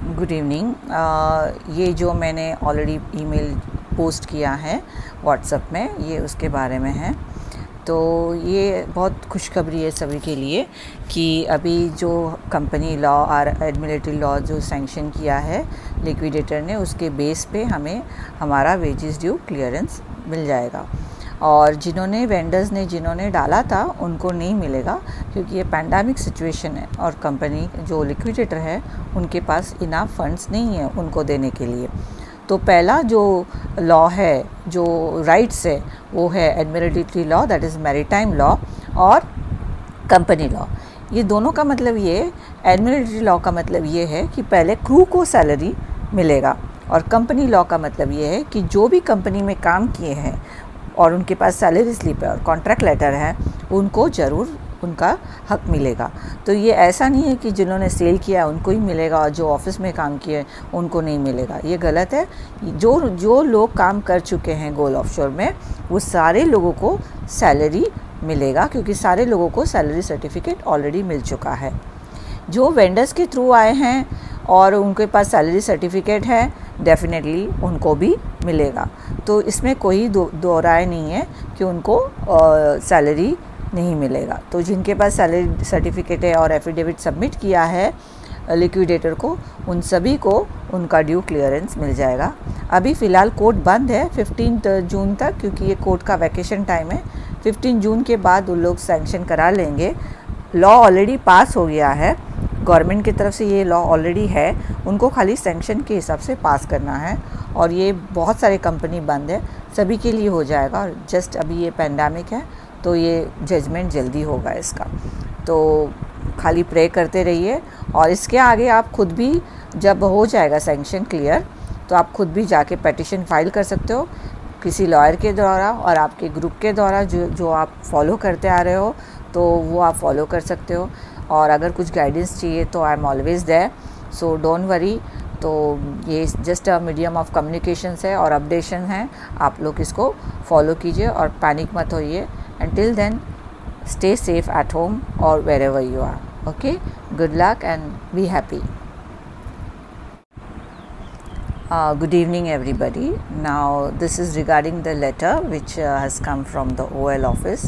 Good evening. ये जो मैंने ऑलरेडी ईमेल पोस्ट किया है व्हाट्सएप में, ये उसके बारे में है। तो ये बहुत खुशखबरी है सभी के लिए कि अभी जो कंपनी लॉ और एडमिनिस्ट्रेटिव लॉ जो सैंक्शन किया है लिक्विडेटर ने, उसके बेस पे हमें हमारा वेजेस ड्यू क्लियरेंस मिल जाएगा। और जिन्होंने डाला था उनको नहीं मिलेगा, क्योंकि ये पैंडमिक सिचुएशन है और कंपनी जो लिक्विडेटर है उनके पास इनफ फंड्स नहीं है उनको देने के लिए। तो पहला जो लॉ है, जो राइट्स है, वो है administrative law, that is maritime law, और कंपनी लॉ। ये दोनों का मतलब ये, एडमिनिस्ट्रेटिव लॉ का मतलब ये है कि पहले क्रू को सैलरी मिलेगा, और कंपनी लॉ का मतलब ये है कि जो भी कंपनी में काम किए हैं और उनके पास सैलरी स्लिप है और कॉन्ट्रैक्ट लेटर है, उनको ज़रूर उनका हक मिलेगा। तो ये ऐसा नहीं है कि जिन्होंने सेल किया उनको ही मिलेगा और जो ऑफिस में काम किए उनको नहीं मिलेगा, ये गलत है। जो लोग काम कर चुके हैं गोल ऑफशोर में, वो सारे लोगों को सैलरी मिलेगा, क्योंकि सारे लोगों को सैलरी सर्टिफिकेट ऑलरेडी मिल चुका है। जो वेंडर्स के थ्रू आए हैं और उनके पास सैलरी सर्टिफिकेट है, डेफिनेटली उनको भी मिलेगा। तो इसमें कोई दो राय नहीं है कि उनको सैलरी नहीं मिलेगा। तो जिनके पास सैलरी सर्टिफिकेट है और एफिडेविट सबमिट किया है लिक्विडेटर को, उन सभी को उनका ड्यू क्लियरेंस मिल जाएगा। अभी फ़िलहाल कोर्ट बंद है 15 जून तक, क्योंकि ये कोर्ट का वैकेशन टाइम है। 15 जून के बाद उन लोग सैंक्शन करा लेंगे। लॉ ऑलरेडी पास हो गया है, गवर्नमेंट की तरफ से ये लॉ ऑलरेडी है, उनको खाली सैंक्शन के हिसाब से पास करना है। और ये बहुत सारे कंपनी बंद है, सभी के लिए हो जाएगा। और जस्ट अभी ये पैंडमिक है, तो ये जजमेंट जल्दी होगा इसका। तो खाली प्रे करते रहिए। और इसके आगे आप खुद भी, जब हो जाएगा सैंक्शन क्लियर, तो आप खुद भी जाके पेटिशन फाइल कर सकते हो किसी लॉयर के द्वारा, और आपके ग्रुप के द्वारा जो आप फॉलो करते आ रहे हो, तो वो आप फॉलो कर सकते हो। और अगर कुछ गाइडेंस चाहिए तो I am always there, so don't worry. तो ये just a medium of communications है और अपडेशन है, आप लोग इसको फॉलो कीजिए और पैनिक मत होइए। Until then, stay safe at home or wherever you are. Okay? Good luck and be happy. Good evening, everybody. Now, this is regarding the letter which has come from the OL office,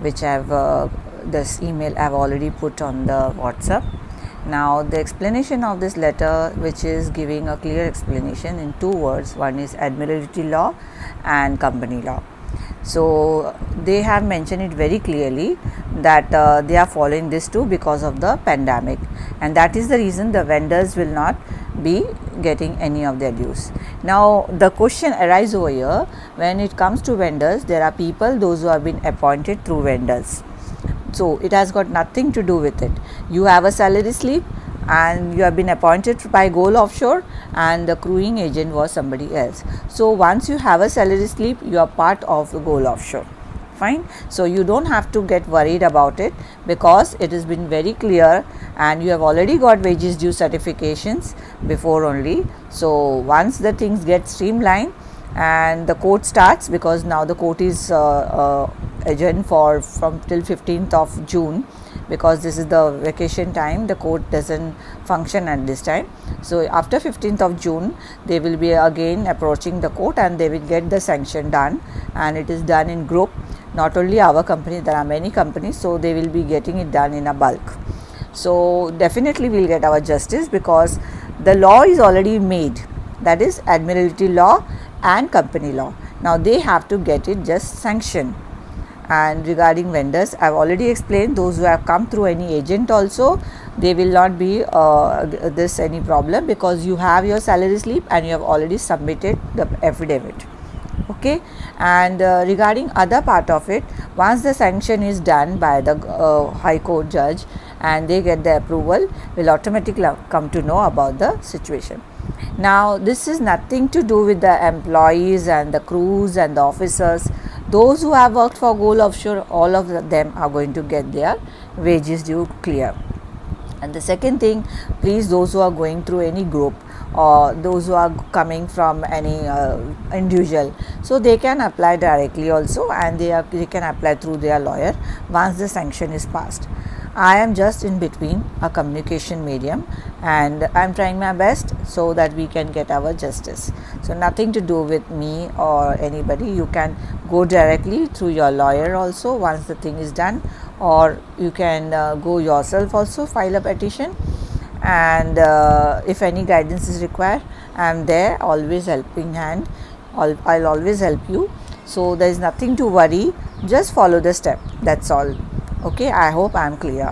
which this email I've already put on the WhatsApp. Now, the explanation of this letter, which is giving a clear explanation in 2 words. One is administrative law and company law. So they have mentioned it very clearly that they are following this too because of the pandemic, and that is the reason the vendors will not be getting any of their dues. Now the question arises over here, when it comes to vendors, there are people, those who have been appointed through vendors, so it has got nothing to do with it. You have a salary slip and you have been appointed by Goal Offshore, and the crewing agent was somebody else. So once you have a salary slip, you are part of the Goal Offshore. Fine. So you don't have to get worried about it, because it has been very clear, and you have already got wages due certifications before only. So once the things get streamlined and the court starts, because now the court is adjourned from till 15th of June, because this is the vacation time, the court doesn't function at this time. So after 15th of June, they will be again approaching the court and they will get the sanction done, and it is done in group. Not only our company, there are many companies, so they will be getting it done in a bulk. So definitely we will get our justice, because the law is already made, that is administrative law and company law. Now they have to get it just sanctioned. And regarding vendors, I have already explained, those who have come through any agent also, they will not be this any problem, because you have your salary slip and you have already submitted the affidavit. Okay? And regarding other part of it, once the sanction is done by the High Court judge and they get the approval, will automatically come to know about the situation. Now this is nothing to do with the employees and the crews and the officers. Those who have worked for Goal Offshore, all of them are going to get their wages due clear. And the second thing, please, those who are going through any group or those who are coming from any individual, so they can apply directly also, and they can apply through their lawyer once the sanction is passed. I am just in between a communication medium, and I am trying my best so that we can get our justice. So nothing to do with me or anybody. You can go directly through your lawyer also once the thing is done, or you can go yourself also, file a petition, and if any guidance is required, I am there, always helping hand. I'll always help you. So there is nothing to worry, just follow the step, that's all. Okay, I hope I am clear.